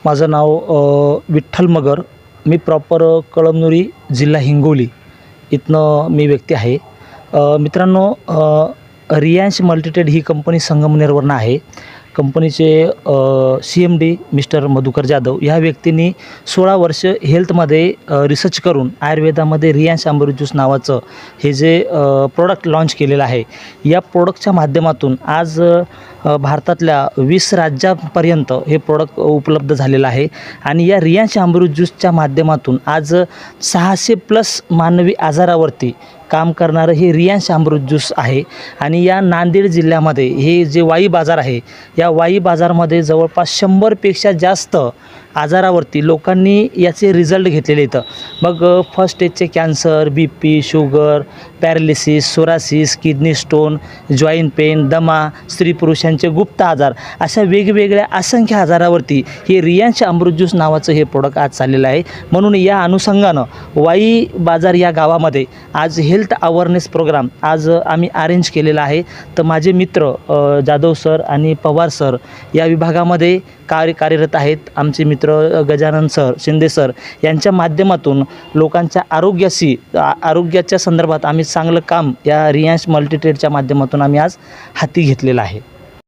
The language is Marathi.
माझं नाव विठ्ठल मगर. मी प्रॉपर कळमनुरी, जिल्हा हिंगोली इथनं मी व्यक्ती आहे. मित्रांनो, रियांश मल्टीट्रेड ही कंपनी संगमनेरवरनं आहे. कंपनीचे CMD मिस्टर मधुकर जाधव ह्या व्यक्तींनी 16 वर्ष हेल्थमध्ये रिसर्च करून आयुर्वेदामध्ये रियांश अमृत ज्यूस नावाचं हे जे प्रोडक्ट लॉन्च केलेलं आहे. या प्रोडक्टच्या माध्यमातून आज भारतातल्या 20 राज्यांपर्यंत हे प्रोडक्ट उपलब्ध झालेलं आहे. आणि या रियांश अमृत ज्यूसच्या माध्यमातून आज 600+ मानवी आजारावरती काम करणारं हे रियांश अमृत ज्यूस आहे. आणि या नांदेड जिल्ह्यामध्ये हे जे वाई बाजार आहे, या वाई बाजारमध्ये जवळपास 100पेक्षा जास्त आजारावरती लोकांनी याचे रिझल्ट घेतलेले आहेत. मग फर्स्ट स्टेजचे cancer, BP, sugar, paralysis, psoriasis, kidney stone, joint pain, दमा, स्त्री पुरुषांचे गुप्त आजार, अशा वेगवेगळ्या असंख्य आजारावरती हे रियांश अमृत ज्यूस नावाचं हे प्रोडक्ट आज चाललेलं आहे. म्हणून या अनुषंगानं वाई बाजार या गावामध्ये आज हेल्थ अवेअरनेस प्रोग्राम आज आम्ही अरेंज केलेला आहे. तर माझे मित्र जाधव सर आणि पवार सर या विभागामध्ये कार्यरत आहेत. आमचे मित्र गजानन सर, शिंदे सर यांच्या माध्यमातून लोकांच्या आरोग्याच्या संदर्भात आम्ही चांगलं काम या रियांश मल्टीट्रेडच्या माध्यमातून आम्ही आज हाती घेतलेलं आहे.